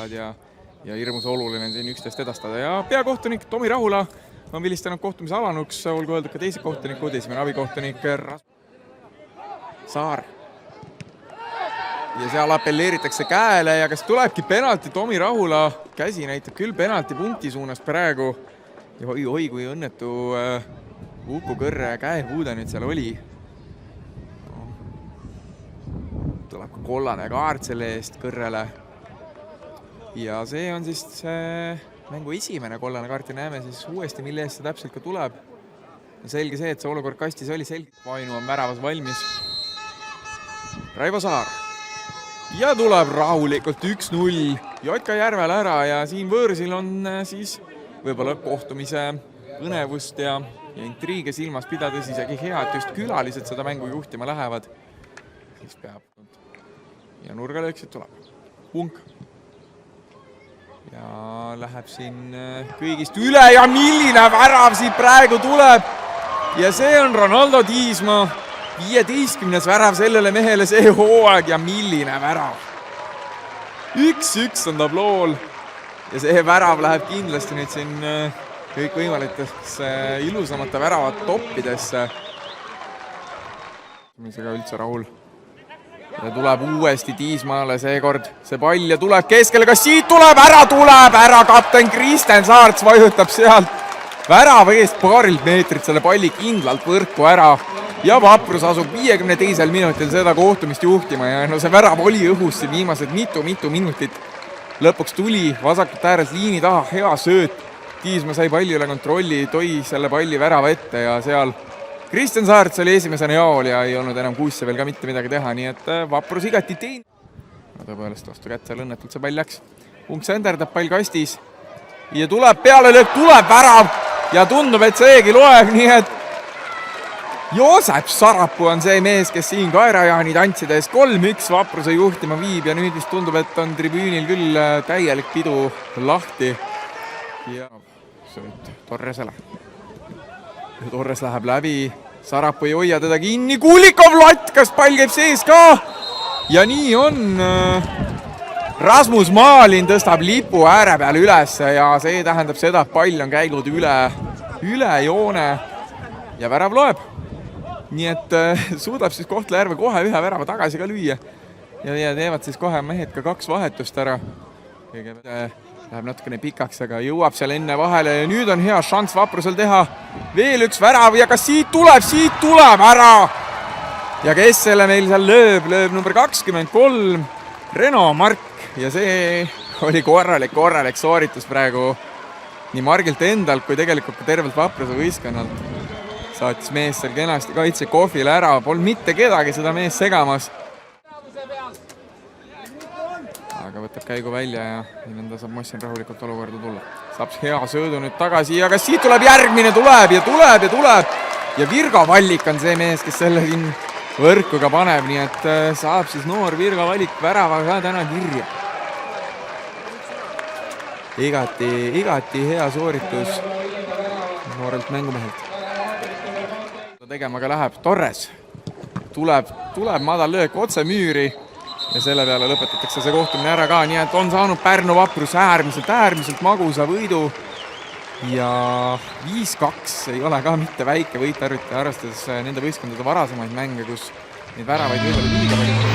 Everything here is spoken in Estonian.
meeldivad ja hirmus oluline on siin üksteist edastada. Ja peakohtunik Tomi Rahula on vilistanud kohtumise alanuks, olgu öeldud ka teised kohtunikud, esimene abikohtunik Saar. Ja seal apelleeritakse käele ja kas tulebki penalti Tomi Rahula, käsi näitab küll penalti punkti suunast praegu. Ja oi, kui õnnetu Uku Kõrre käehuude nüüd seal oli. Tuleb ka kollane kaart selle eest Kõrrele. Ja see on siis mängu esimene kollane kaart ja näeme siis uuesti, mille eest see täpselt ka tuleb. Selge see, et see olukord kastis oli selge. Vainu on väravas valmis. Raivo Saar. Ja tuleb rahulikult 1-0 Jotka Järvel ära ja siin võõrsil on siis võib-olla kohtumise põnevust ja intriige silmas pidades isegi hea, et just külalised seda mängu juhtima lähevad. Siis peab. Ja nurgalööksid tuleb. Punk. Ja läheb siin kõigist üle ja milline värav siit praegu tuleb. Ja see on Ronaldo Tiismaa. 15. värav sellele mehele see hooaeg ja milline värav. 1-1 on tablool ja see värav läheb kindlasti nüüd siin kõik võimalikesse ilusamate väravat toppidesse. Misega üldse rahul. Ja tuleb uuesti Tiismaale seekord see pall ja tuleb keskele. Kas siit tuleb ära kapten Kristen Saarts vajutab sealt värava eest paarilt meetrit selle palli kindlalt võrku ära. Ja Vaprus asub 52. minutil seda kohtumist juhtima ja no see värav oli õhus siin viimased mitu minutit. Lõpuks tuli vasakut äärelt liini taha, hea sööt. Tiismaa sai palli üle kontrolli, toi selle palli värava ette ja seal Kristen Saarts oli esimesena jaol ja ei olnud enam kuusse veel ka mitte midagi teha, nii et Vaprus igati tein. No tõepoolest vastu kätt seal õnnetult see pall läks. Punk senderdab pall kastis ja tuleb peale lööb, tuleb värav ja tundub, et seegi loeb, nii et Joosep Sarapuu on see mees, kes siin kaerajaani tantsides 3-1 Vapruse juhtima viib ja nüüd vist tundub, et on tribüünil küll täielik pidu lahti. Ja sööt Torresele. Torres läheb läbi, Sarapuu ei hoia teda kinni, Kulikov latkas, pall käib sees ka. Ja nii on. Rasmus Maalin tõstab lipu ääre peale üles ja see tähendab seda, et pall on käinud üle joone ja värav loeb. Nii et suudab siis Kohtla-Järve kohe ühe värava tagasi ka lüüa. Ja teevad siis kohe mehed ka 2 vahetust ära. Läheb natukene pikaks, aga jõuab seal enne vahele ja nüüd on hea šanss Vaprusel teha veel üks värav ja kas siit tuleb ära. Ja kes selle meil seal lööb number 23, Reno Mark ja see oli korralik sooritus praegu nii Margilt endalt kui tegelikult ka tervelt Vapruse võistkonnalt. Saatis mees seal kenasti kaitse kohvile ära, polnud mitte kedagi seda mees segamas. Aga võtab käigu välja ja nõnda saab Mossin rahulikult olukorda tulla. Saab hea söödu nüüd tagasi ja kas siit tuleb järgmine, tuleb. Ja Virgo Vallik on see mees, kes selle siin võrku ka paneb, nii et saab siis noor Virgo Vallik värava ka täna kirja. Igati hea sooritus noorelt mängumehelt. Tegema ka läheb Torres. Tuleb madal löök otse müüri ja selle peale lõpetatakse see kohtumine ära ka, nii et on saanud Pärnu Vaprus äärmiselt magusa võidu ja 5-2 ei ole ka mitte väike võit arvestades nende võistkondade varasemaid mänge, kus neid väravaid võib-olla liiga palju